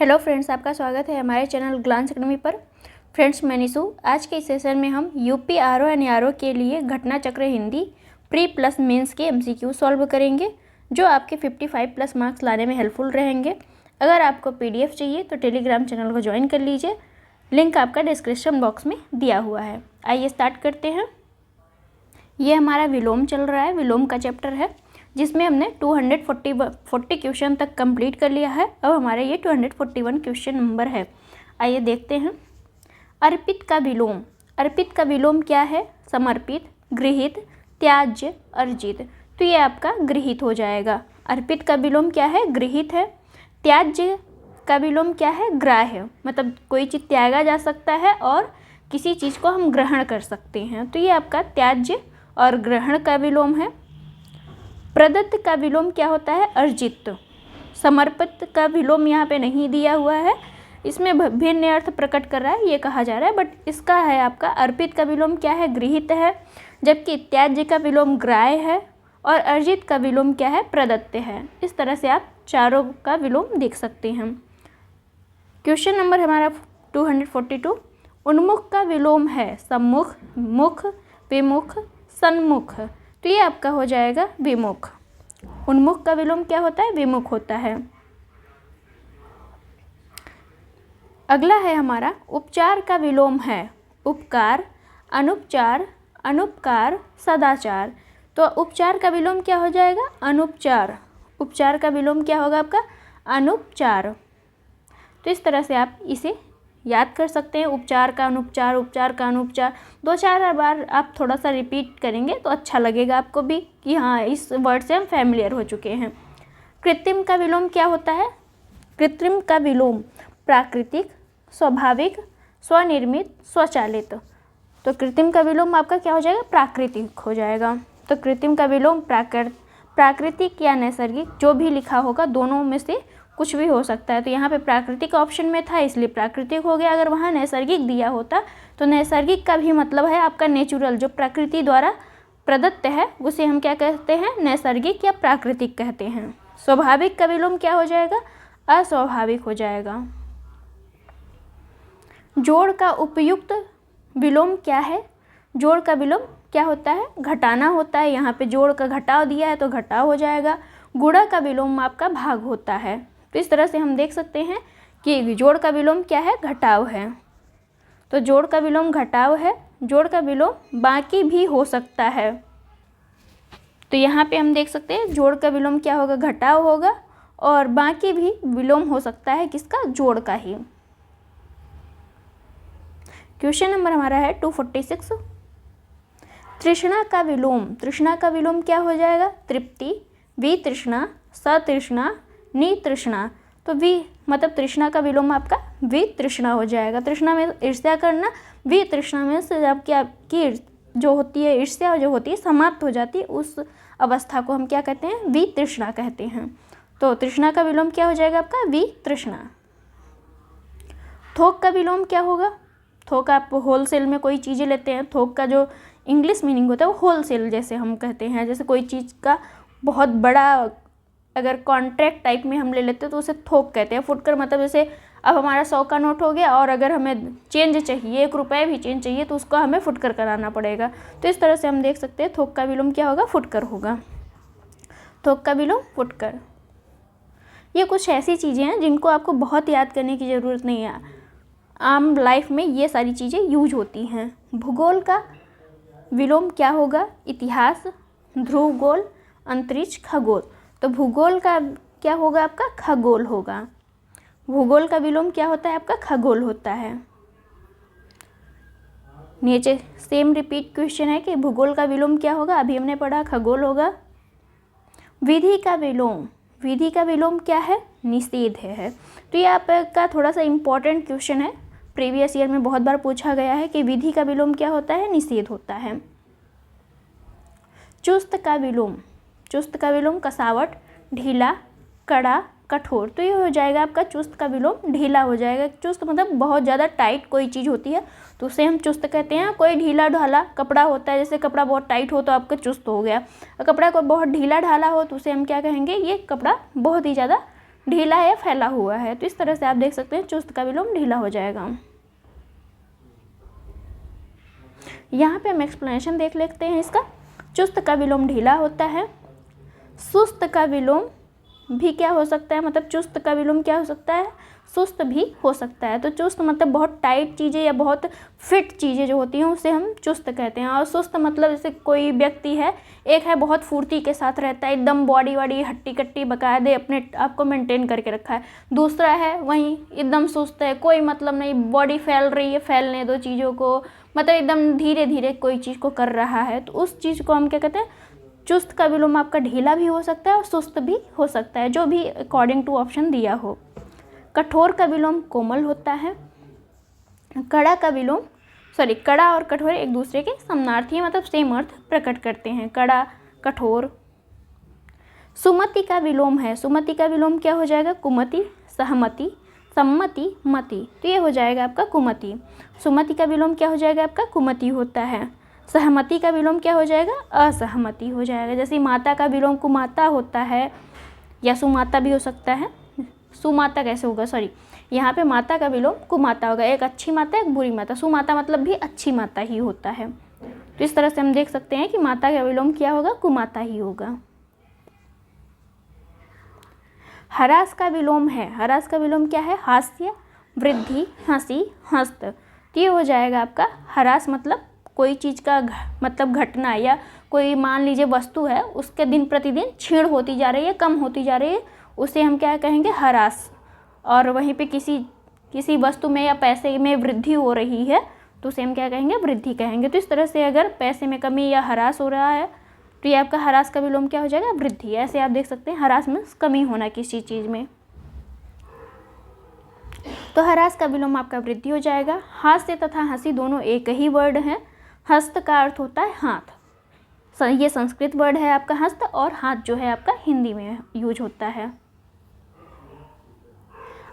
Hello friends, आपका स्वागत है हमारे चैनल ग्लांस एकेडमी पर। फ्रेंड्स, मैं निशु। आज के इस सेशन में हम यूपी आरओ एंड आरओ के लिए घटना चक्र हिंदी प्री प्लस मेंस के एमसीक्यू सॉल्व करेंगे, जो आपके 55 प्लस मार्क्स लाने में हेल्पफुल रहेंगे। अगर आपको पीडीएफ चाहिए तो टेलीग्राम चैनल को ज्वाइन कर लीजिए, लिंक आपका डिस्क्रिप्शन बॉक्स में दिया हुआ है। आइए स्टार्ट करते हैं। ये हमारा विलोम चल रहा है, विलोम का चैप्टर है, जिसमें हमने 240 क्वेश्चन तक कंप्लीट कर लिया है। अब हमारा ये 241 क्वेश्चन नंबर है। आइए देखते हैं। अर्पित का विलोम। अर्पित का विलोम क्या है? समर्पित, गृहीत, त्याज्य, अर्जित। तो ये आपका गृहीत हो जाएगा। अर्पित का विलोम क्या है? गृहीत है। त्याज्य का विलोम क्या है? ग्राह्य, मतलब कोई चीज़ त्यागा जा सकता है और किसी चीज़ को हम ग्रहण कर सकते हैं। तो ये आपका त्याज्य और ग्रहण का विलोम है। प्रदत्त का विलोम क्या होता है? अर्जित। समर्पित का विलोम यहाँ पे नहीं दिया हुआ है, इसमें भिन्न अर्थ प्रकट कर रहा है, ये कहा जा रहा है, बट इसका है आपका अर्पित का विलोम क्या है? गृहीत है, जबकि त्याज्य का विलोम ग्राह्य है और अर्जित का विलोम क्या है? प्रदत्त है। इस तरह से आप चारों का विलोम देख सकते हैं। क्वेश्चन नंबर हमारा 242। उन्मुख का विलोम है सम्मुख, मुख, विमुख, सन्मुख। तो ये आपका हो जाएगा विमुख। उन्मुख का विलोम क्या होता है? विमुख होता है। अगला है हमारा उपचार का विलोम है उपकार, अनुपचार, अनुपकार, सदाचार। तो उपचार का विलोम क्या हो जाएगा? अनुपचार। उपचार का विलोम क्या होगा आपका? अनुपचार। तो इस तरह से आप इसे याद कर सकते हैं। उपचार का अनुपचार, उपचार का अनुपचार, 2-4 बार आप थोड़ा सा रिपीट करेंगे तो अच्छा लगेगा आपको भी कि हाँ, इस वर्ड से हम फैमिलियर हो चुके हैं। कृत्रिम का विलोम क्या होता है? कृत्रिम का विलोम प्राकृतिक, स्वाभाविक, स्वनिर्मित, स्वचालित। तो कृत्रिम का विलोम आपका क्या हो जाएगा? प्राकृतिक हो जाएगा। तो कृत्रिम का विलोम प्राकृतिक या नैसर्गिक, जो भी लिखा होगा दोनों में से कुछ भी हो सकता है। तो यहाँ पे प्राकृतिक ऑप्शन में था इसलिए प्राकृतिक हो गया। अगर वहाँ नैसर्गिक दिया होता तो नैसर्गिक का भी मतलब है आपका नेचुरल, जो प्रकृति द्वारा प्रदत्त है, उसे हम क्या कहते हैं? नैसर्गिक या प्राकृतिक कहते हैं। स्वाभाविक का विलोम क्या हो जाएगा? अस्वाभाविक हो जाएगा। जोड़ का उपयुक्त विलोम क्या है? जोड़ का विलोम क्या होता है? घटाना होता है। यहाँ पे जोड़ का घटाव दिया है तो घटाव हो जाएगा। गुणा का विलोम आपका भाग होता है। तो इस तरह से हम देख सकते हैं कि जोड़ का विलोम क्या है? घटाव है। तो जोड़ का विलोम घटाव है। जोड़ का विलोम बाकी भी हो सकता है। तो यहाँ पे हम देख सकते हैं जोड़ का विलोम क्या होगा? घटाव होगा और बाकी भी विलोम हो सकता है किसका? जोड़ का ही। क्वेश्चन नंबर हमारा है 246। तृष्णा का विलोम। तृष्णा का विलोम क्या हो जाएगा? तृप्ति, वितृष्णा, सतृष्णा, नितृष्णा। तो वि मतलब तृष्णा का विलोम आपका वितृष्णा हो जाएगा। तृष्णा में ईर्ष्या करना, वितृष्णा में से जबकि आपकी जो होती है ईर्ष्या जो होती है समाप्त हो जाती है, उस अवस्था को हम क्या कहते हैं? वितृष्णा कहते हैं। तो तृष्णा का विलोम क्या हो जाएगा आपका? वितृष्णा। थोक का विलोम क्या होगा? थोक आप होलसेल में कोई चीज़ें लेते हैं, थोक का जो इंग्लिश मीनिंग होता है वो होलसेल जैसे हम कहते हैं। जैसे कोई चीज़ का बहुत बड़ा अगर कॉन्ट्रैक्ट टाइप में हम ले लेते हैं तो उसे थोक कहते हैं। फुटकर मतलब जैसे अब हमारा 100 का नोट हो गया और अगर हमें चेंज चाहिए, 1 रुपये भी चेंज चाहिए, तो उसको हमें फुटकर कराना पड़ेगा। तो इस तरह से हम देख सकते हैं थोक का विलोम क्या होगा? फुटकर होगा। थोक का विलोम फुटकर। ये कुछ ऐसी चीज़ें हैं जिनको आपको बहुत याद करने की ज़रूरत नहीं है, आम लाइफ में ये सारी चीज़ें यूज होती हैं। भूगोल का विलोम क्या होगा? इतिहास, ध्रुवगोल, अंतरिक्ष, खगोल। तो भूगोल का क्या होगा आपका? खगोल होगा। भूगोल का विलोम क्या होता है आपका? खगोल होता है। नीचे सेम रिपीट क्वेश्चन है कि भूगोल का विलोम क्या होगा? अभी हमने पढ़ा खगोल होगा। विधि का विलोम। विधि का विलोम क्या है? निषेध है। तो ये आपका थोड़ा सा इम्पोर्टेंट क्वेश्चन है, प्रीवियस ईयर में बहुत बार पूछा गया है कि विधि का विलोम क्या होता है? निषेध होता है। चुस्त का विलोम। चुस्त का विलोम कसावट, ढीला, कड़ा, कठोर। तो ये हो जाएगा आपका चुस्त का विलोम ढीला हो जाएगा। चुस्त मतलब बहुत ज़्यादा टाइट कोई चीज़ होती है तो उसे हम चुस्त कहते हैं। कोई ढीला ढाला कपड़ा होता है, जैसे कपड़ा बहुत टाइट हो तो आपका चुस्त हो गया। कपड़ा को बहुत ढीला ढाला हो तो उसे हम क्या कहेंगे? ये कपड़ा बहुत ही ज़्यादा ढीला है या फैला हुआ है। तो इस तरह से आप देख सकते हैं चुस्त का विलोम ढीला हो जाएगा। यहाँ पे हम एक्सप्लेनेशन देख लेते हैं इसका। चुस्त का विलोम ढीला होता है। सुस्त का विलोम भी क्या हो सकता है, मतलब चुस्त का विलोम क्या हो सकता है, सुस्त भी हो सकता है। तो चुस्त मतलब बहुत टाइट चीज़ें या बहुत फिट चीज़ें जो होती हैं उसे हम चुस्त कहते हैं। और सुस्त मतलब जैसे कोई व्यक्ति है, एक है बहुत फुर्ती के साथ रहता है, एकदम बॉडी वाडी हट्टी कट्टी बकायदे अपने आप को मेंटेन करके रखा है। दूसरा है वहीं एकदम सुस्त है, कोई मतलब नहीं, बॉडी फैल रही है, फैलने दो चीज़ों को, मतलब एकदम धीरे धीरे कोई चीज़ को कर रहा है। तो उस चीज़ को हम क्या कहते हैं, चुस्त का विलोम आपका ढीला भी हो सकता है और सुस्त भी हो सकता है, जो भी अकॉर्डिंग टू ऑप्शन दिया हो। कठोर का विलोम कोमल होता है। कड़ा का विलोम कड़ा और कठोर एक दूसरे के समानार्थी हैं, मतलब सेम अर्थ प्रकट करते हैं, कड़ा कठोर। सुमति का विलोम है। सुमति का विलोम क्या हो जाएगा, कुमति, सहमति, सम्मति, मति। तो ये हो जाएगा आपका कुमति। सुमति का विलोम क्या हो जाएगा आपका, कुमति होता है। सहमति का विलोम क्या हो जाएगा, असहमति हो जाएगा। जैसे माता का विलोम कुमाता होता है या सुमाता भी हो सकता है। सुमाता कैसे होगा, यहाँ पे माता का विलोम कुमाता होगा। एक अच्छी माता एक बुरी माता, सुमाता मतलब भी अच्छी माता ही होता है। तो इस तरह से हम देख सकते हैं कि माता का विलोम क्या होगा, कुमाता ही होगा। हरास का विलोम है। हरास का विलोम क्या है, हास्य, वृद्धि, हंसी, हस्त। तो ये हो जाएगा आपका हरास मतलब कोई चीज़ का मतलब घटना, या कोई मान लीजिए वस्तु है, उसके दिन प्रतिदिन छीड़ होती जा रही है, कम होती जा रही है, उसे हम क्या कहेंगे, हरास। और वहीं पे किसी वस्तु में या पैसे में वृद्धि हो रही है तो उसे हम क्या कहेंगे, वृद्धि कहेंगे। तो इस तरह से अगर पैसे में कमी या हरास हो रहा है तो ये आपका हरास का विलोम क्या हो जाएगा, वृद्धि। ऐसे आप देख सकते हैं हरास में कमी होना किसी चीज़ में, तो हरास का विलोम आपका वृद्धि हो जाएगा। हास्य तथा हंसी दोनों एक ही वर्ड हैं। हस्त का अर्थ होता है हाथ, ये संस्कृत वर्ड है आपका हस्त, और हाथ जो है आपका हिंदी में यूज होता है।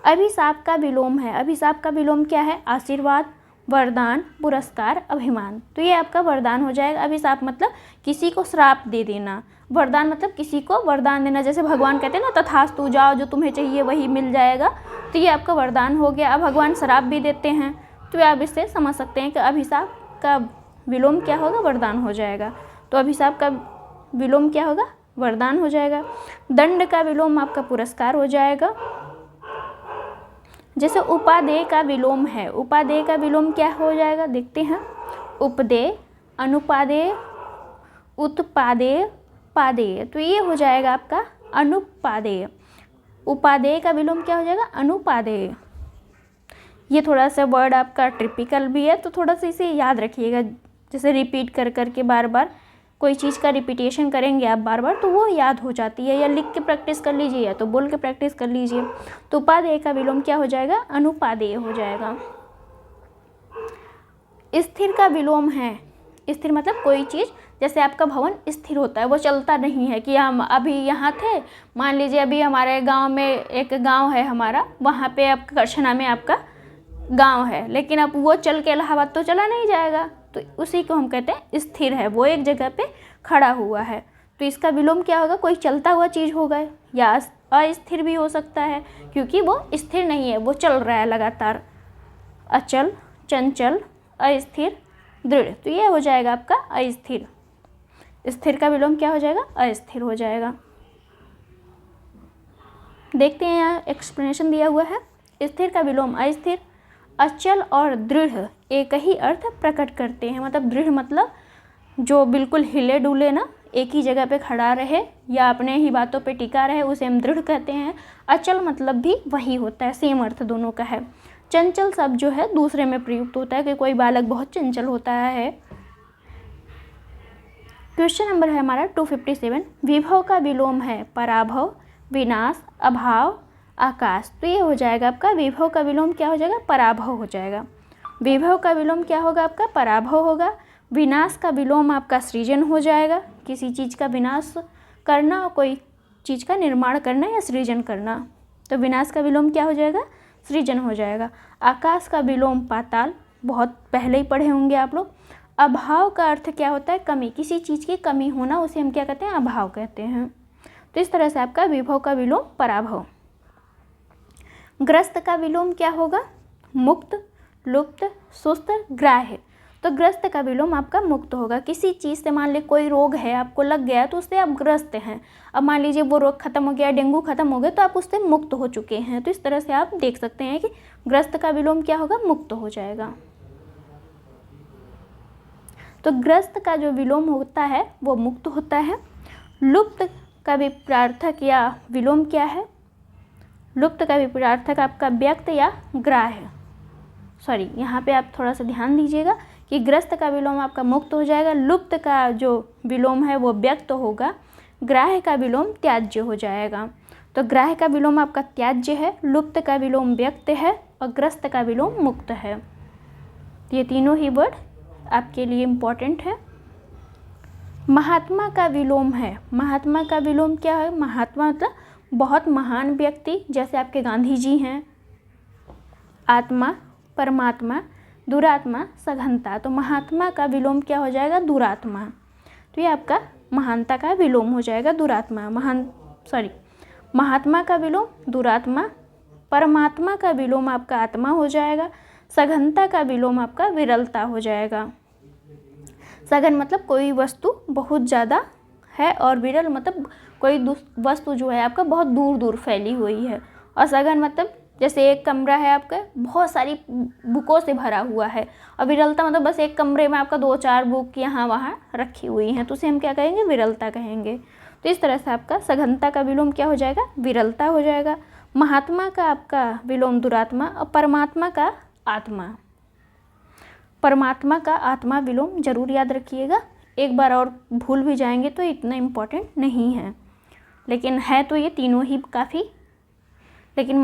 अभिशाप का विलोम है। अभिशाप का विलोम क्या है, आशीर्वाद, वरदान, पुरस्कार, अभिमान। तो ये आपका वरदान हो जाएगा। अभिशाप मतलब किसी को श्राप दे देना, वरदान मतलब किसी को वरदान देना, जैसे भगवान कहते हैं ना, तथास्तु, जाओ जो तुम्हें चाहिए वही मिल जाएगा। तो ये आपका वरदान हो गया। अब भगवान श्राप भी देते हैं, तो आप इससे समझ सकते हैं कि अभिशाप का विलोम क्या होगा, वरदान हो जाएगा। तो अभिशाप का विलोम क्या होगा, वरदान हो जाएगा। दंड का विलोम आपका पुरस्कार हो जाएगा। जैसे उपादेय का विलोम है। उपादेय का विलोम क्या हो जाएगा, देखते हैं। उपदेय, अनुपादेय, उत्पादेय, पादेय। तो ये हो जाएगा आपका अनुपादेय। उपादेय का विलोम क्या हो जाएगा, अनुपादेय। ये थोड़ा सा वर्ड आपका ट्रिपिकल भी है, तो थोड़ा सा इसे याद रखिएगा। जैसे रिपीट कर करके बार बार कोई चीज़ का रिपीटेशन करेंगे आप बार बार, तो वो याद हो जाती है। या लिख के प्रैक्टिस कर लीजिए या तो बोल के प्रैक्टिस कर लीजिए। तो उपादेय का विलोम क्या हो जाएगा, अनुपादेय हो जाएगा। स्थिर का विलोम है। स्थिर मतलब कोई चीज़, जैसे आपका भवन स्थिर होता है, वो चलता नहीं है कि हम अभी यहाँ थे, मान लीजिए अभी हमारे गांव में एक गांव है हमारा, वहाँ पे आपका करछना में आपका गांव है, लेकिन अब वो चल के इलाहाबाद तो चला नहीं जाएगा, तो उसी को हम कहते हैं स्थिर है, वो एक जगह पे खड़ा हुआ है। तो इसका विलोम क्या होगा, कोई चलता हुआ चीज़ होगा, या अस्थिर भी हो सकता है क्योंकि वो स्थिर नहीं है, वो चल रहा है लगातार। अचल, चंचल, अस्थिर, दृढ़। तो ये हो जाएगा आपका अस्थिर। स्थिर का विलोम क्या हो जाएगा, अस्थिर हो जाएगा। देखते हैं यहाँ एक्सप्लेनेशन दिया हुआ है। स्थिर का विलोम अस्थिर, अचल और दृढ़ एक ही अर्थ प्रकट करते हैं। मतलब दृढ़ मतलब जो बिल्कुल हिले डुले ना, एक ही जगह पे खड़ा रहे या अपने ही बातों पे टिका रहे, उसे हम दृढ़ कहते हैं। अचल मतलब भी वही होता है, सेम अर्थ दोनों का है। चंचल शब्द जो है दूसरे में प्रयुक्त होता है कि कोई बालक बहुत चंचल होता है। क्वेश्चन नंबर है हमारा 257। विभव का विलोम है पराभव, विनाश, अभाव, आकाश। तो ये हो जाएगा आपका विभव का विलोम क्या हो जाएगा, पराभव हो जाएगा। विभव का विलोम क्या होगा आपका, पराभव होगा। विनाश का विलोम आपका सृजन हो जाएगा, किसी चीज़ का विनाश करना और कोई चीज़ का निर्माण करना या सृजन करना। तो विनाश का विलोम क्या हो जाएगा, सृजन हो जाएगा। आकाश का विलोम पाताल, बहुत पहले ही पढ़े होंगे आप लोग। अभाव का अर्थ क्या होता है, कमी, किसी चीज़ की कमी होना, उसे हम क्या कहते हैं, अभाव कहते हैं। तो इस तरह से आपका विभव का विलोम पराभव। ग्रस्त का विलोम क्या होगा? मुक्त, लुप्त, सुस्त, ग्राह्य। तो ग्रस्त का विलोम आपका मुक्त होगा। किसी चीज़ से मान ली कोई रोग है, आपको लग गया तो उससे आप ग्रस्त हैं। अब मान लीजिए वो रोग खत्म हो गया, डेंगू खत्म हो गया, तो आप उससे मुक्त हो चुके हैं। तो इस तरह से आप देख सकते हैं कि ग्रस्त का विलोम क्या होगा? मुक्त हो जाएगा। तो ग्रस्त का जो विलोम होता है वो मुक्त होता है। लुप्त का विपरीतार्थक या विलोम क्या है? लुप्त का विपरीतार्थक आपका व्यक्त या ग्राह्य। सॉरी, यहाँ पे आप थोड़ा सा ध्यान दीजिएगा कि ग्रस्त का विलोम आपका मुक्त हो जाएगा, लुप्त का जो विलोम है वो व्यक्त होगा, ग्राह्य का विलोम त्याज्य हो जाएगा। तो ग्राह्य का विलोम आपका त्याज्य है, लुप्त का विलोम व्यक्त है और ग्रस्त का विलोम मुक्त है। ये तीनों ही वर्ड आपके लिए इम्पोर्टेंट है। महात्मा का विलोम है। महात्मा का विलोम क्या है? महात्मा मतलब बहुत महान व्यक्ति, जैसे आपके गांधी जी हैं। आत्मा, परमात्मा, दुरात्मा, सघनता। तो महात्मा का विलोम क्या हो जाएगा? दुरात्मा। तो ये आपका महानता का विलोम हो जाएगा दुरात्मा। महात्मा का विलोम दुरात्मा, परमात्मा का विलोम आपका आत्मा हो जाएगा, सघनता का विलोम आपका विरलता हो जाएगा। सघन मतलब कोई वस्तु बहुत ज़्यादा है और विरल मतलब कोई वस्तु जो है आपका बहुत दूर दूर फैली हुई है। और सघन मतलब जैसे एक कमरा है आपका बहुत सारी बुकों से भरा हुआ है, और विरलता मतलब बस एक कमरे में आपका 2-4 बुक यहाँ वहाँ रखी हुई हैं, तो उसे हम क्या कहेंगे? विरलता कहेंगे। तो इस तरह से आपका सघनता का विलोम क्या हो जाएगा? विरलता हो जाएगा। महात्मा का आपका विलोम दुरात्मा और परमात्मा का आत्मा। परमात्मा का आत्मा विलोम जरूर याद रखिएगा, एक बार और भूल भी जाएंगे तो इतना इम्पोर्टेंट नहीं है, लेकिन है तो ये तीनों ही काफ़ी। लेकिन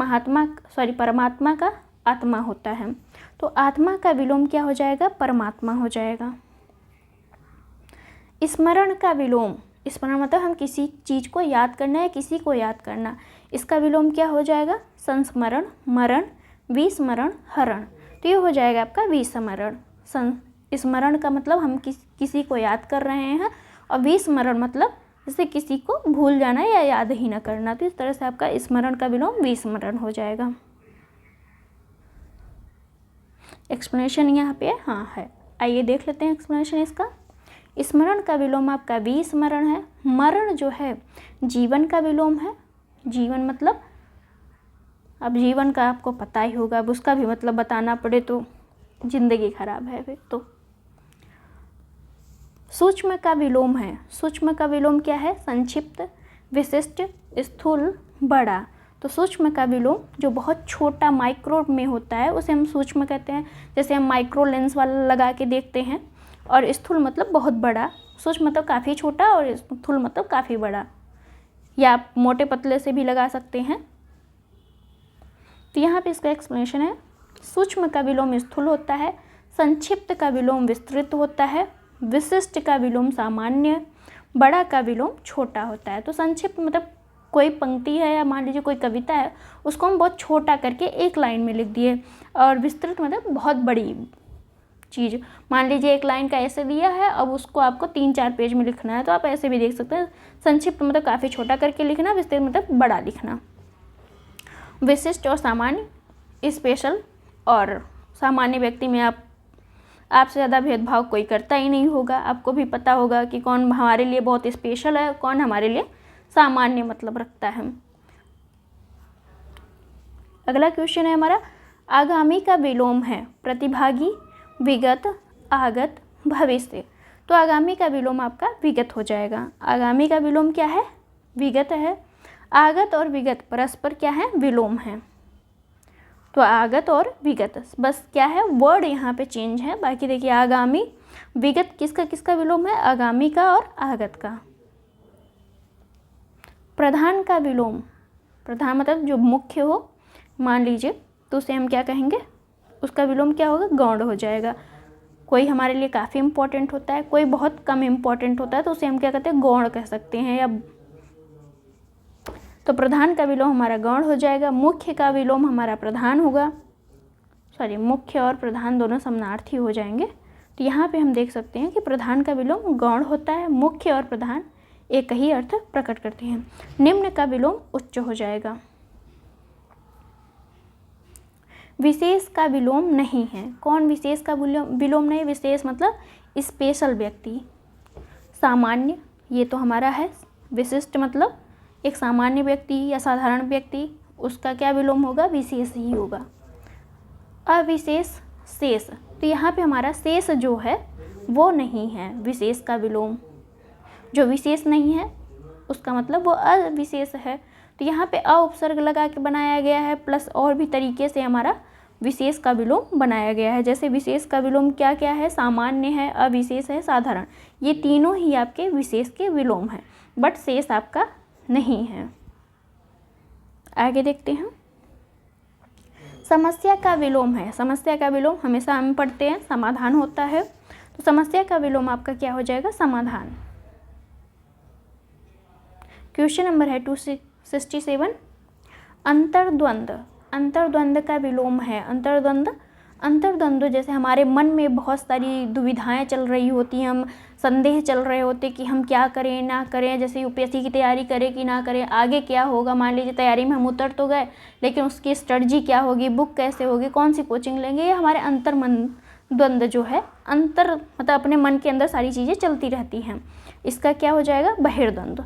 परमात्मा का आत्मा होता है, तो आत्मा का विलोम क्या हो जाएगा? परमात्मा हो जाएगा। स्मरण का विलोम, स्मरण मतलब हम किसी चीज़ को याद करना है, किसी को याद करना, इसका विलोम क्या हो जाएगा? संस्मरण, मरण, विस्मरण, हरण। तो ये हो जाएगा आपका विस्मरण। स्मरण का मतलब हम किसी को याद कर रहे हैं, और विस्मरण मतलब जैसे किसी को भूल जाना या याद ही ना करना। तो इस तरह से आपका स्मरण का विलोम विस्मरण हो जाएगा। एक्सप्लेनेशन यहाँ पे हाँ है, आइए देख लेते हैं एक्सप्लेनेशन इसका। स्मरण का विलोम आपका विस्मरण है। मरण जो है जीवन का विलोम है। जीवन मतलब अब जीवन का आपको पता ही होगा, अब उसका भी मतलब बताना पड़े तो जिंदगी खराब है फिर तो। सूक्ष्म का विलोम है। सूक्ष्म का विलोम क्या है? संक्षिप्त, विशिष्ट, स्थूल, बड़ा। तो सूक्ष्म का विलोम जो बहुत छोटा माइक्रो में होता है उसे हम सूक्ष्म कहते हैं। जैसे हम माइक्रो लेंस वाला लगा के देखते हैं। और स्थूल मतलब बहुत बड़ा, सूक्ष्म मतलब काफ़ी छोटा और स्थूल मतलब काफ़ी बड़ा, या आप मोटे पतले से भी लगा सकते हैं। तो यहाँ पे इसका एक्सप्लेनेशन है। सूक्ष्म का विलोम स्थूल होता है, संक्षिप्त का विलोम विस्तृत होता है, विशिष्ट का विलोम सामान्य, बड़ा का विलोम छोटा होता है। तो संक्षिप्त मतलब कोई पंक्ति है या मान लीजिए कोई कविता है, उसको हम बहुत छोटा करके एक लाइन में लिख दिए। और विस्तृत मतलब बहुत बड़ी चीज़, मान लीजिए एक लाइन का ऐसे दिया है, अब उसको आपको 3-4 पेज में लिखना है, तो आप ऐसे भी देख सकते हैं। संक्षिप्त मतलब काफ़ी छोटा करके लिखना, विस्तृत मतलब बड़ा लिखना। विशिष्ट और सामान्य, स्पेशल और सामान्य व्यक्ति में आपसे ज़्यादा भेदभाव कोई करता ही नहीं होगा। आपको भी पता होगा कि कौन हमारे लिए बहुत स्पेशल है, कौन हमारे लिए सामान्य मतलब रखता है। अगला क्वेश्चन है हमारा, आगामी का विलोम है प्रतिभागी, विगत, आगत, भविष्य। तो आगामी का विलोम आपका विगत हो जाएगा। आगामी का विलोम क्या है? विगत है। आगत और विगत परस्पर क्या है? विलोम है। तो आगत और विगत बस क्या है, वर्ड यहाँ पे चेंज है। बाकी देखिए आगामी, विगत किसका किसका विलोम है? आगामी का और आगत का। प्रधान का विलोम, प्रधान मतलब जो मुख्य हो मान लीजिए, तो उसे हम क्या कहेंगे? उसका विलोम क्या होगा? गौण हो जाएगा। कोई हमारे लिए काफ़ी इम्पोर्टेंट होता है, कोई बहुत कम इम्पोर्टेंट होता है, तो उसे हम क्या कहते हैं? गौण कह सकते हैं। या तो प्रधान का विलोम हमारा गौण हो जाएगा। मुख्य का विलोम हमारा प्रधान होगा। मुख्य और प्रधान दोनों समानार्थी हो जाएंगे। तो यहाँ पे हम देख सकते हैं कि प्रधान का विलोम गौण होता है, मुख्य और प्रधान एक ही अर्थ प्रकट करते हैं। निम्न का विलोम उच्च हो जाएगा। विशेष का विलोम नहीं है। कौन विशेष का विलोम नहीं? विशेष मतलब स्पेशल व्यक्ति। सामान्य, ये तो हमारा है। विशिष्ट मतलब एक सामान्य व्यक्ति या साधारण व्यक्ति, उसका क्या विलोम होगा? विशेष ही होगा। अविशेष शेष, तो यहाँ पे हमारा शेष जो है वो नहीं है विशेष का विलोम। जो विशेष नहीं है उसका मतलब वो अविशेष है। तो यहाँ पे अ उपसर्ग लगा के बनाया गया है, प्लस और भी तरीके से हमारा विशेष का विलोम बनाया गया है। जैसे विशेष का विलोम क्या क्या है? सामान्य है, अविशेष है, साधारण। ये तीनों ही आपके विशेष के विलोम हैं, बट शेष आपका नहीं है। आगे देखते हैं। समस्या का विलोम है। समस्या का विलोम हमेशा हम पढ़ते हैं समाधान होता है, तो समस्या का विलोम आपका क्या हो जाएगा? समाधान। क्वेश्चन नंबर है 267। अंतर्द्वंद। अंतर्द्वंद का विलोम है। अंतर्द्वंद जैसे हमारे मन में बहुत सारी दुविधाएं चल रही होती हैं, हम संदेह चल रहे होते कि हम क्या करें ना करें, जैसे यूपीएससी की तैयारी करें कि ना करें, आगे क्या होगा। मान लीजिए तैयारी में हम उतर तो गए, लेकिन उसकी स्ट्रेटजी क्या होगी, बुक कैसे होगी, कौन सी कोचिंग लेंगे, ये हमारे द्वंद्व जो है, मतलब अपने मन के अंदर सारी चीज़ें चलती रहती हैं। इसका क्या हो जाएगा? बहिर्द्वंद।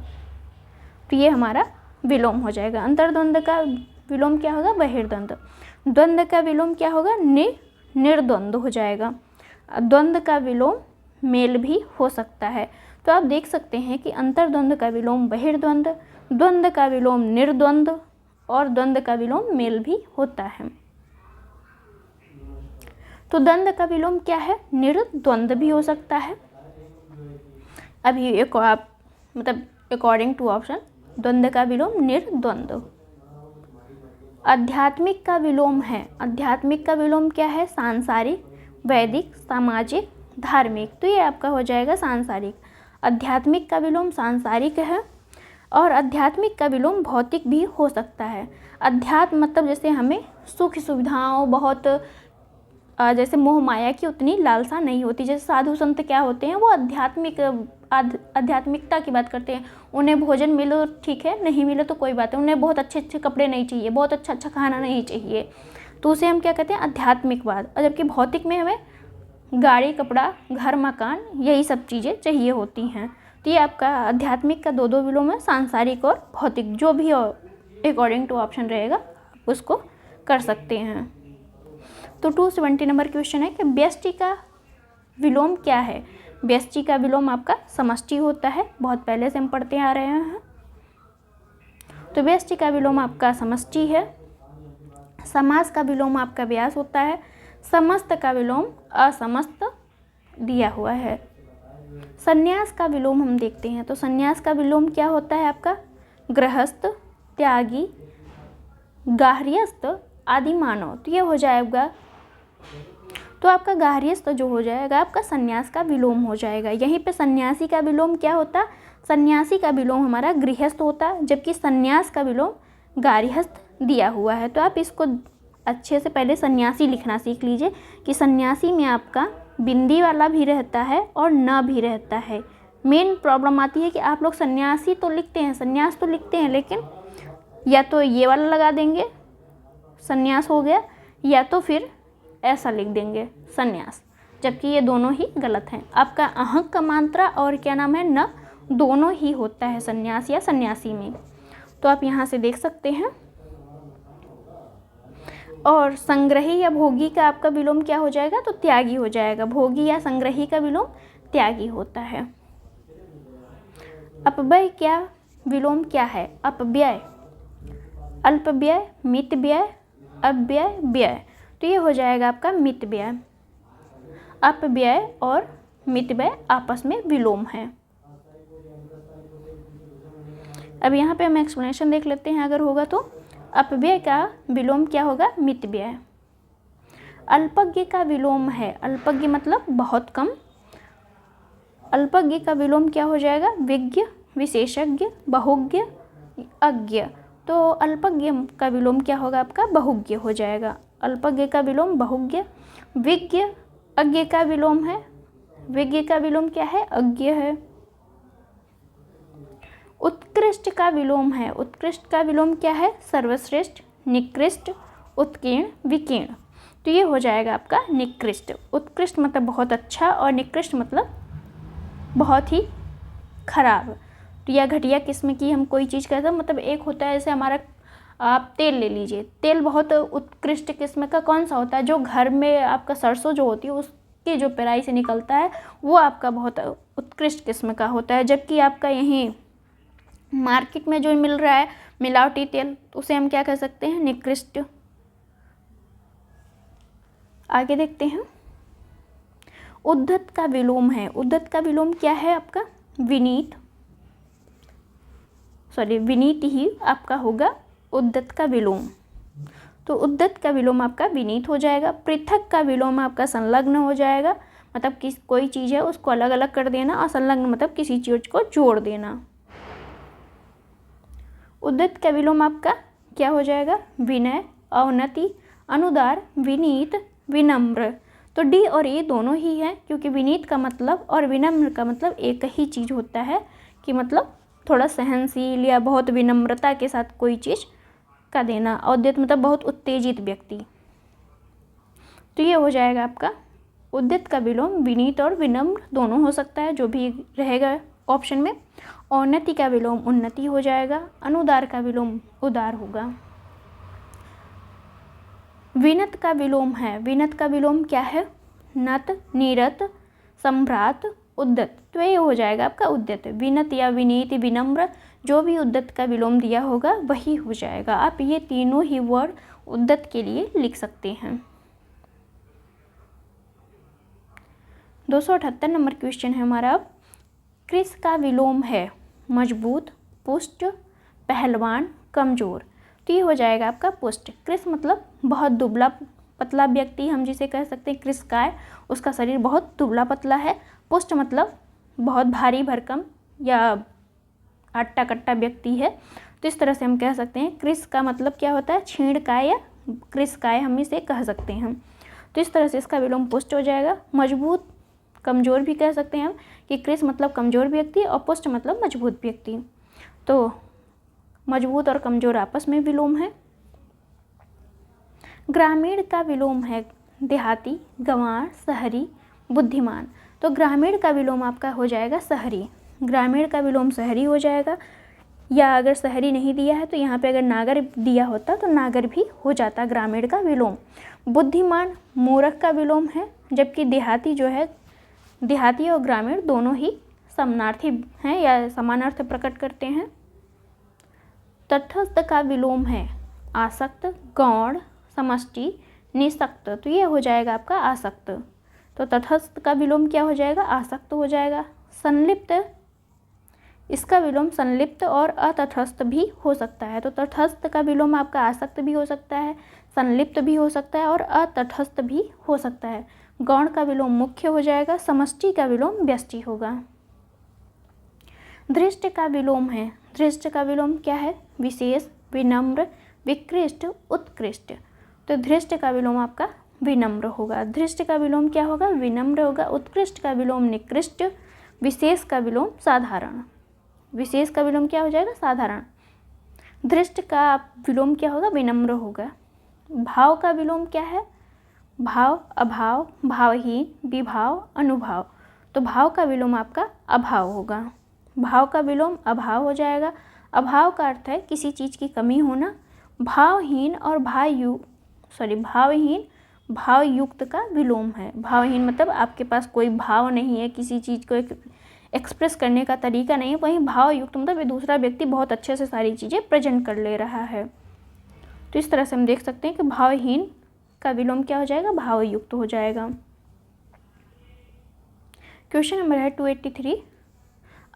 तो ये हमारा विलोम हो जाएगा। अंतर्द्वंद का विलोम क्या होगा? बहिर्द्वंद। द्वंद्व का विलोम क्या होगा? निर्द्वंद हो जाएगा। द्वंद्व का विलोम मेल भी हो सकता है। तो आप देख सकते हैं कि अंतर्द्वंद का विलोम बहिर्द्वंद, द्वंद्व का विलोम निर्द्वंद और द्वंद्व का विलोम मेल भी होता है। तो द्वंद्व का विलोम क्या है? निर्द्वंद भी हो सकता है। अभी एक आप मतलब अकॉर्डिंग टू ऑप्शन, द्वंद्व का विलोम निर्द्वंद। आध्यात्मिक का विलोम है। आध्यात्मिक का विलोम क्या है? सांसारिक, वैदिक, सामाजिक, धार्मिक। तो ये आपका हो जाएगा सांसारिक। आध्यात्मिक का विलोम सांसारिक है, और आध्यात्मिक का विलोम भौतिक भी हो सकता है। अध्यात्म मतलब जैसे हमें सुख सुविधाओं, बहुत जैसे मोह माया की उतनी लालसा नहीं होती। जैसे साधु संत क्या होते हैं? वो आध्यात्मिकता की बात करते हैं। उन्हें भोजन मिले तो ठीक है, नहीं मिले तो कोई बात है। उन्हें बहुत अच्छे अच्छे कपड़े नहीं चाहिए, बहुत अच्छा अच्छा खाना नहीं चाहिए, तो उसे हम क्या कहते हैं? आध्यात्मिकवाद। और जबकि भौतिक में हमें गाड़ी, कपड़ा, घर, मकान, यही सब चीज़ें चाहिए होती हैं। तो ये आपका आध्यात्मिक का दो विलोम है, सांसारिक और भौतिक। जो भी अकॉर्डिंग टू ऑप्शन रहेगा आप उसको कर सकते हैं। तो 270 नंबर क्वेश्चन है कि व्यष्टि का विलोम क्या है? व्यष्टि का विलोम आपका समष्टि होता है, बहुत पहले से हम पढ़ते आ रहे हैं। तो व्यष्टि का विलोम आपका समष्टि है। समास का विलोम आपका व्यास होता है। समस्त का विलोम असमस्त दिया हुआ है। संन्यास का विलोम हम देखते हैं, तो संन्यास का विलोम क्या होता है आपका? गृहस्थ, त्यागी, गार्हस्थ्य, आदि मानव। तो ये हो जाएगा, तो आपका गार्हस्थ्य जो हो जाएगा आपका संन्यास का विलोम हो जाएगा। यहीं पे सन्यासी का विलोम क्या होता? सन्यासी का विलोम हमारा गृहस्थ होता, जबकि संन्यास का विलोम गार्हस्थ दिया हुआ है। तो आप इसको अच्छे से पहले सन्यासी लिखना सीख लीजिए कि सन्यासी में आपका बिंदी वाला भी रहता है और न भी रहता है। मेन प्रॉब्लम आती है कि आप लोग सन्यासी तो लिखते हैं, संन्यास तो लिखते हैं, लेकिन या तो ये वाला लगा देंगे संन्यास हो गया, या तो फिर ऐसा लिख देंगे संन्यास, जबकि ये दोनों ही गलत हैं। आपका अहंक का मात्रा और क्या नाम है न, दोनों ही होता है संन्यास या सन्यासी में। तो आप यहाँ से देख सकते हैं। और संग्रही या भोगी का आपका विलोम क्या हो जाएगा? तो त्यागी हो जाएगा। भोगी या संग्रही का विलोम त्यागी होता है। अपव्यय क्या विलोम क्या है? अपव्यय, अल्पव्यय, मितव्यय, अव्यय, व्यय। तो ये हो जाएगा आपका मितव्यय। अपव्यय और मितव्यय आपस में विलोम है। अब यहाँ पे हम एक्सप्लेनेशन देख लेते हैं अगर होगा तो। अपव्यय का विलोम क्या होगा? मितव्यय। अल्पज्ञ का विलोम है। अल्पज्ञ मतलब बहुत कम। अल्पज्ञ का विलोम क्या हो जाएगा? विज्ञ, विशेषज्ञ, बहुज्ञ, अज्ञ। तो अल्पज्ञ का विलोम क्या होगा आपका? बहुज्ञ हो जाएगा। अल्पज्ञ का विलोम बहुज्ञ। विज्ञ अज्ञ का विलोम है। विज्ञ का विलोम क्या है? अज्ञ है। उत्कृष्ट का विलोम है। उत्कृष्ट का विलोम क्या है? सर्वश्रेष्ठ, निकृष्ट, उत्कीर्ण, विकीर्ण। तो ये हो जाएगा आपका निकृष्ट। उत्कृष्ट मतलब बहुत अच्छा और निकृष्ट मतलब बहुत ही खराब। तो या घटिया किस्म की हम कोई चीज़ कहते हैं, मतलब एक होता है जैसे हमारा, आप तेल ले लीजिए, तेल बहुत उत्कृष्ट किस्म का कौन सा होता है, जो घर में आपका सरसों जो होती है उसकी जो पेराई से निकलता है वो आपका बहुत उत्कृष्ट किस्म का होता है। जबकि आपका यहीं मार्केट में जो मिल रहा है मिलावटी तेल, उसे हम क्या कह सकते हैं, निकृष्ट। आगे देखते हैं, उद्धत का विलोम है। उद्धत का विलोम क्या है आपका, विनीत, विनीत ही आपका होगा उद्धत का विलोम। तो उद्धत का विलोम आपका विनीत हो जाएगा। पृथक का विलोम आपका संलग्न हो जाएगा, मतलब कोई चीज़ है उसको अलग अलग कर देना, और संलग्न मतलब किसी चीज को जोड़ देना। उद्धत का विलोम आपका क्या हो जाएगा, विनय, अवनति, अनुदार, विनीत, विनम्र। तो डी और ए दोनों ही हैं, क्योंकि विनीत का मतलब और विनम्र का मतलब एक ही चीज़ होता है, कि मतलब थोड़ा सहनशील या बहुत विनम्रता के साथ कोई चीज़ का देना। औद्यत मतलब बहुत उत्तेजित व्यक्ति। तो ये हो जाएगा आपका उद्यत का विलोम विनीत और विनम्र दोनों हो सकता है, जो भी रहेगा ऑप्शन में। औन्नति का विलोम उन्नति हो जाएगा। अनुदार का विलोम उदार होगा। विनत का विलोम है। विनत का विलोम क्या है, नत, नीरत, सम्भ्रात, उद्यत। तो ये हो जाएगा आपका उद्यत। विनत या विनीत, विनम्र, जो भी उद्यत का विलोम दिया होगा वही हो जाएगा। आप ये तीनों ही वर्ड उद्यत के लिए लिख सकते हैं। 278 नंबर क्वेश्चन है हमारा। अब कृष का विलोम है मजबूत, पुष्ट, पहलवान, कमजोर। तो ये हो जाएगा आपका पुष्ट। कृष मतलब बहुत दुबला पतला व्यक्ति, हम जिसे कह सकते हैं कृषकाय, उसका शरीर बहुत दुबला पतला है। पुष्ट मतलब बहुत भारी भरकम या आट्टा कट्टा व्यक्ति है। तो इस तरह से हम कह सकते हैं। कृष का मतलब क्या होता है, क्षीणकाय या कृषकाय हम इसे कह सकते हैं। तो इस तरह से इसका विलोम पुष्ट हो जाएगा। मजबूत, कमजोर भी कह सकते हैं हम, कि कृष मतलब कमजोर व्यक्ति और पुष्ट मतलब मजबूत व्यक्ति। तो मजबूत और कमजोर आपस में विलोम है। ग्रामीण का विलोम है देहाती, गंवार, शहरी, बुद्धिमान। तो ग्रामीण का विलोम आपका हो जाएगा शहरी। ग्रामीण का विलोम शहरी हो जाएगा, या अगर शहरी नहीं दिया है तो यहाँ पे अगर नागर दिया होता तो नागर भी हो जाता ग्रामीण का विलोम। बुद्धिमान मूर्ख का विलोम है, जबकि देहाती जो है, देहाती और ग्रामीण दोनों ही समानार्थी हैं या समान अर्थ प्रकट करते हैं। तटस्थ का विलोम है आसक्त, गौण, समष्टि, निसक्त। तो ये हो जाएगा आपका आसक्त। तो तटस्थ का विलोम क्या हो जाएगा, आसक्त हो जाएगा। संलिप्त, इसका विलोम संलिप्त और अतटस्थ भी हो सकता है। तो तटस्थ का विलोम आपका आसक्त भी हो सकता है, संलिप्त भी हो सकता है और अतटस्थ भी हो सकता है। गौण का विलोम मुख्य हो जाएगा। समष्टि का विलोम व्यष्टि होगा। धृष्ट का विलोम है। धृष्ट का विलोम क्या है, विशेष, विनम्र, विकृष्ट, उत्कृष्ट। तो धृष्ट का विलोम आपका विनम्र होगा। धृष्ट का विलोम क्या होगा, विनम्र होगा। उत्कृष्ट का विलोम निकृष्ट। विशेष का विलोम साधारण। विशेष का विलोम क्या हो जाएगा, साधारण। धृष्ट का विलोम क्या होगा, विनम्र होगा। भाव का विलोम क्या है, भाव, अभाव, भावहीन, विभाव, अनुभाव। तो भाव का विलोम आपका अभाव होगा। भाव का विलोम अभाव हो जाएगा। अभाव का अर्थ है किसी चीज़ की कमी होना। भावहीन और भावहीन भावयुक्त का विलोम है। भावहीन मतलब आपके पास कोई भाव नहीं है, किसी चीज़ को एक्सप्रेस करने का तरीका नहीं है। वहीं भावयुक्त मतलब दूसरा व्यक्ति बहुत अच्छे से सारी चीज़ें प्रेजेंट कर ले रहा है। तो इस तरह से हम देख सकते हैं कि भावहीन का विलोम क्या हो जाएगा, भावयुक्त हो जाएगा। क्वेश्चन नंबर है 283।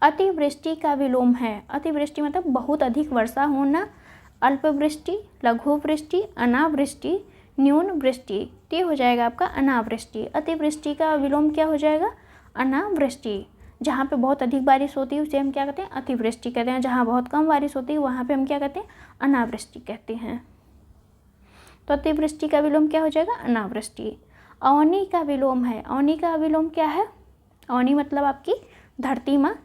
अतिवृष्टि का विलोम है। अतिवृष्टि मतलब बहुत अधिक वर्षा होना। अल्पवृष्टि, लघुवृष्टि, अनावृष्टि, न्यून वृष्टि। ये हो जाएगा आपका अनावृष्टि। अतिवृष्टि का विलोम क्या हो जाएगा, अनावृष्टि। जहाँ पे बहुत अधिक बारिश होती है उसे हम क्या कहते हैं, अतिवृष्टि कहते हैं। जहाँ बहुत कम बारिश होती है वहाँ पे हम क्या कहते हैं, अनावृष्टि कहते हैं। तो अतिवृष्टि का विलोम क्या हो जाएगा, अनावृष्टि। अवनी का विलोम है। अवनी का विलोम क्या है, अवनी मतलब आपकी धरती माँ,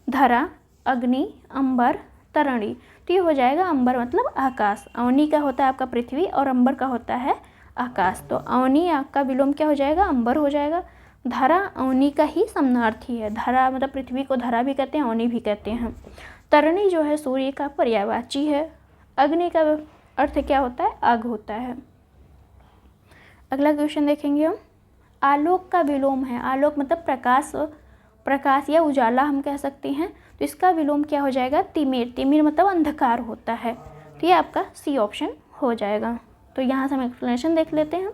धरा, अग्नि, अंबर, तरणी। तो ये हो जाएगा अंबर मतलब आकाश। अवनी का होता है आपका पृथ्वी और अंबर का होता है आकाश। तो अवनी का विलोम क्या हो जाएगा, अंबर हो जाएगा। धरा अवनी का ही समानार्थी है। धरा मतलब पृथ्वी को धरा भी कहते हैं, अवनी भी कहते हैं। तरणी जो है सूर्य का पर्यायवाची है। अग्नि का अर्थ क्या होता है, आग होता है। अगला क्वेश्चन देखेंगे हम। आलोक का विलोम है। आलोक मतलब प्रकाश, प्रकाश या उजाला हम कह सकते हैं। तो इसका विलोम क्या हो जाएगा, तिमिर। तिमिर मतलब अंधकार होता है। तो ये आपका सी ऑप्शन हो जाएगा। तो यहाँ से हम एक्सप्लेनेशन देख लेते हैं।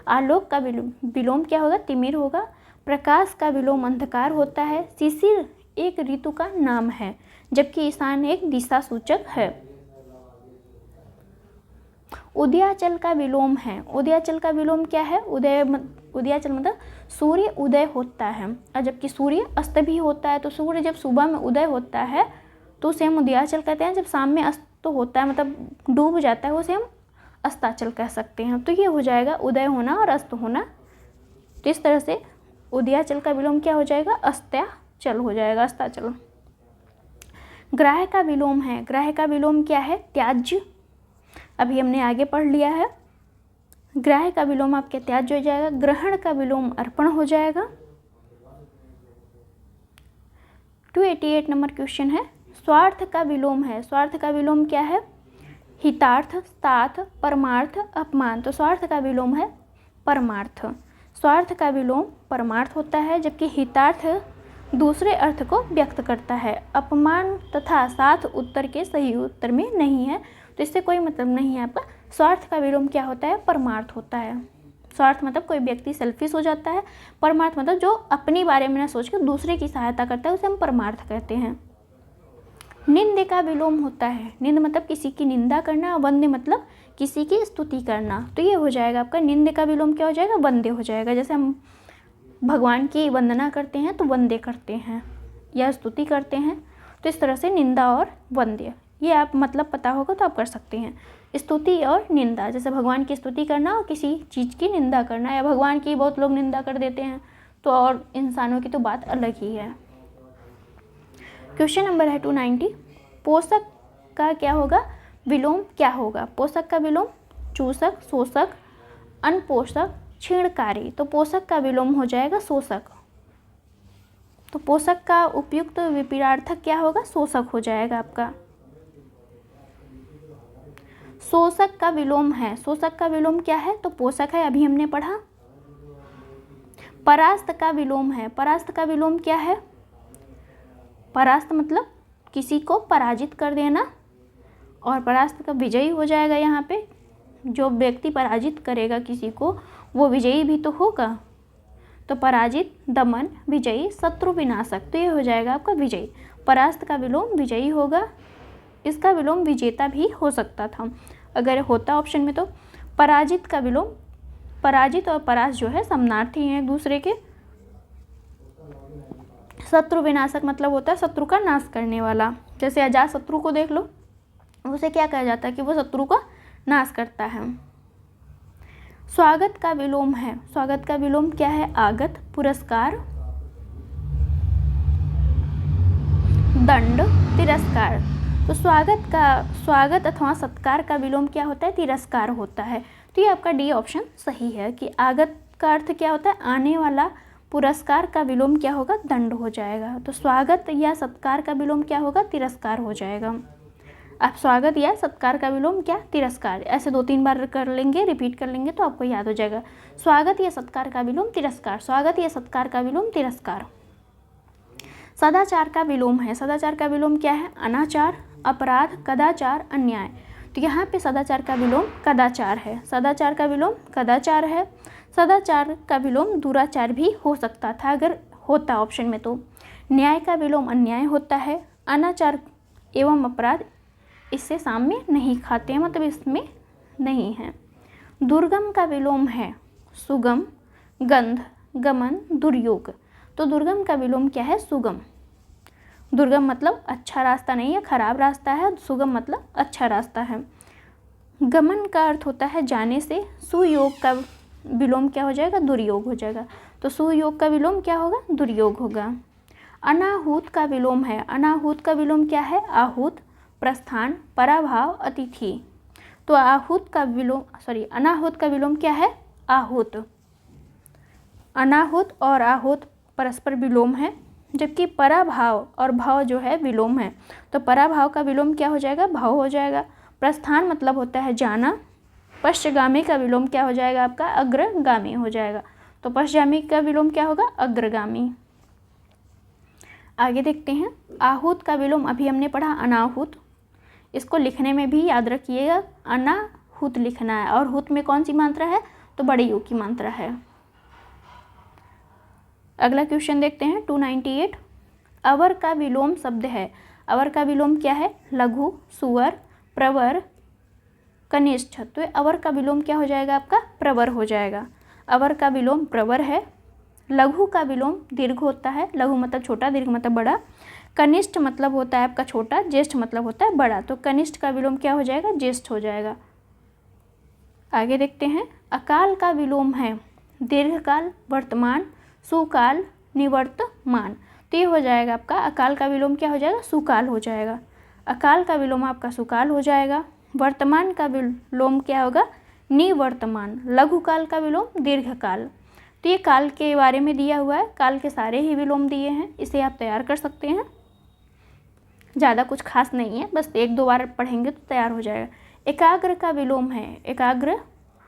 आलोक का विलोम क्या होगा, तिमिर होगा। प्रकाश का विलोम अंधकार होता है। शिशिर एक ऋतु का नाम है, जबकि ईशान एक दिशा सूचक है। उदयाचल का विलोम है। उदयाचल का विलोम क्या है, उदयाचल मतलब सूर्य उदय होता है, और जबकि सूर्य अस्त भी होता है। तो सूर्य जब सुबह में उदय होता है तो उसे हम उदयाचल कहते हैं। जब शाम में अस्त होता है मतलब डूब जाता है, उसे हम अस्ताचल कह सकते हैं। तो ये हो जाएगा उदय होना और अस्त होना। तो इस तरह से उदयाचल का विलोम क्या हो जाएगा, अस्ताचल हो जाएगा, अस्ताचल। ग्राह का विलोम है। ग्राह का विलोम क्या है, त्याज्य। अभी हमने आगे पढ़ लिया है। ग्राह का विलोम आपके त्याज्य हो जाएगा। ग्रहण का विलोम अर्पण हो जाएगा। 288 नंबर क्वेश्चन है। स्वार्थ का विलोम है। स्वार्थ का विलोम क्या है, हितार्थ, साथ, परमार्थ, अपमान। तो स्वार्थ का विलोम है परमार्थ। स्वार्थ का विलोम परमार्थ होता है, जबकि हितार्थ दूसरे अर्थ को व्यक्त करता है। अपमान तथा साथ उत्तर के सही उत्तर में नहीं है, तो इससे कोई मतलब नहीं है आपका। स्वार्थ का विलोम क्या होता है, परमार्थ होता है। स्वार्थ मतलब कोई व्यक्ति सेल्फिश हो जाता है। परमार्थ मतलब जो अपने बारे में न सोचकर दूसरे की सहायता करता है, उसे हम परमार्थ कहते हैं। निंद का विलोम होता है। निंद मतलब किसी की निंदा करना, वंद्य मतलब किसी की स्तुति करना। तो ये हो जाएगा आपका निंद का विलोम क्या हो जाएगा, वंद्य हो जाएगा। जैसे हम भगवान की वंदना करते हैं तो वंदे करते हैं या स्तुति करते हैं। तो इस तरह से निंदा और वंद्य, ये आप मतलब पता होगा तो आप कर सकते हैं। स्तुति और निंदा, जैसे भगवान की स्तुति करना और किसी चीज़ की निंदा करना, या भगवान की बहुत लोग निंदा कर देते हैं, तो और इंसानों की तो बात अलग ही है। क्वेश्चन नंबर है 290। पोषक का क्या होगा, विलोम क्या होगा। पोषक का विलोम चूषक, शोषक, अनपोषक, क्षीणकारी। तो पोषक का विलोम हो जाएगा शोषक। तो पोषक का उपयुक्त विपरीतार्थक क्या होगा, शोषक हो जाएगा आपका। शोषक का विलोम है। शोषक का विलोम क्या है, तो पोषक है, अभी हमने पढ़ा। परास्त का विलोम है। परास्त का विलोम क्या है, परास्त मतलब किसी को पराजित कर देना, और परास्त का विजयी हो जाएगा। यहाँ पे जो व्यक्ति पराजित करेगा किसी को, वो विजयी भी तो होगा। तो पराजित, दमन, विजयी, शत्रु विनाशक। तो ये हो जाएगा आपका विजयी। परास्त का विलोम विजयी होगा। इसका विलोम विजेता भी हो सकता था अगर होता ऑप्शन में। तो पराजित का विलोम, पराजित और परास्त जो है समानार्थी हैं एक दूसरे के। शत्रु विनाशक मतलब होता है शत्रु का नाश करने वाला। जैसे अजात शत्रु को देख लो, उसे क्या कहा जाता है कि वो शत्रु का नाश करता है। स्वागत का विलोम है। स्वागत का विलोम क्या है, आगत, पुरस्कार, दंड, तिरस्कार। तो स्वागत अथवा सत्कार का विलोम क्या होता है, तिरस्कार होता है। तो ये आपका डी ऑप्शन सही है कि आगत का अर्थ क्या होता है, आने वाला। पुरस्कार का विलोम क्या होगा, दंड हो जाएगा। तो स्वागत या सत्कार का विलोम क्या होगा, तिरस्कार हो जाएगा। आप स्वागत या सत्कार का विलोम क्या, तिरस्कार। ऐसे 2-3 बार कर लेंगे, रिपीट कर लेंगे तो आपको याद हो जाएगा। स्वागत या सत्कार का विलोम तिरस्कार, स्वागत या सत्कार का विलोम तिरस्कार। सदाचार का विलोम है। सदाचार का विलोम क्या है, अनाचार, अपराध, कदाचार, अन्याय। तो यहाँ पे सदाचार का विलोम कदाचार है। सदाचार का विलोम कदाचार है। सदाचार का विलोम दुराचार भी हो सकता था अगर होता ऑप्शन में। तो न्याय का विलोम अन्याय होता है। अनाचार एवं अपराध इससे साम्य नहीं खाते हैं, मतलब इसमें नहीं है। दुर्गम का विलोम है सुगम, गंध, गमन, दुर्योग। तो दुर्गम का विलोम क्या है, सुगम। दुर्गम मतलब अच्छा रास्ता नहीं है, खराब रास्ता है। सुगम मतलब अच्छा रास्ता है। गमन का अर्थ होता है जाने से। सुयोग का विलोम क्या हो जाएगा, दुर्योग हो जाएगा। तो सुयोग का विलोम क्या होगा, दुर्योग होगा। अनाहूत का विलोम है। अनाहूत का विलोम क्या है, आहूत, प्रस्थान, पराभाव, अतिथि। तो अनाहूत का विलोम क्या है? आहूत। अनाहूत और आहूत परस्पर विलोम है, जबकि पराभाव और भाव जो है विलोम है। तो पराभाव का विलोम क्या हो जाएगा? भाव हो जाएगा। प्रस्थान मतलब होता है जाना। पश्चगामी का विलोम क्या हो जाएगा आपका? अग्रगामी हो जाएगा। तो पश्चगामी का विलोम क्या होगा? अग्रगामी। आगे देखते हैं, आहूत का विलोम अभी हमने पढ़ा अनाहूत। इसको लिखने में भी याद रखिएगा, अनाहूत लिखना है। और हूत में कौन सी मात्रा है? तो बड़े यू की मात्रा है। अगला क्वेश्चन देखते हैं 298। अवर का विलोम शब्द है। अवर का विलोम क्या है? लघु, सुअर, प्रवर, कनिष्ठ। तो अवर का विलोम क्या हो जाएगा आपका? प्रवर हो जाएगा। अवर का विलोम प्रवर है। लघु का विलोम दीर्घ होता है। लघु मतलब छोटा, दीर्घ मतलब बड़ा। कनिष्ठ मतलब होता है आपका छोटा, ज्येष्ठ मतलब होता है बड़ा। तो कनिष्ठ का विलोम क्या हो जाएगा? ज्येष्ठ हो जाएगा। आगे देखते हैं, अकाल का विलोम है दीर्घकाल, वर्तमान, सुकाल, निवर्तमान। तो ये हो जाएगा आपका, अकाल का विलोम क्या हो जाएगा? सुकाल हो जाएगा। अकाल का विलोम आपका सुकाल हो जाएगा। वर्तमान का विलोम क्या होगा? निवर्तमान। लघु काल का विलोम दीर्घकाल। तो ये काल के बारे में दिया हुआ है, काल के सारे ही विलोम दिए हैं, इसे आप तैयार कर सकते हैं। ज़्यादा कुछ खास नहीं है, बस 1-2 बार पढ़ेंगे तो तैयार हो जाएगा। एकाग्र का विलोम है एकाग्र,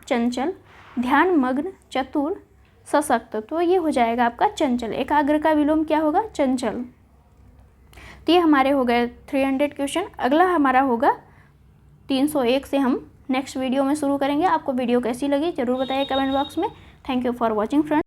चंचल, ध्यान मग्न, चतुर, सशक्त। तो ये हो जाएगा आपका चंचल। एकाग्र का विलोम क्या होगा? चंचल। तो ये हमारे हो गए 300 क्वेश्चन। अगला हमारा होगा 301 से हम नेक्स्ट वीडियो में शुरू करेंगे। आपको वीडियो कैसी लगी ज़रूर बताइए कमेंट बॉक्स में। Thank you for watching friends.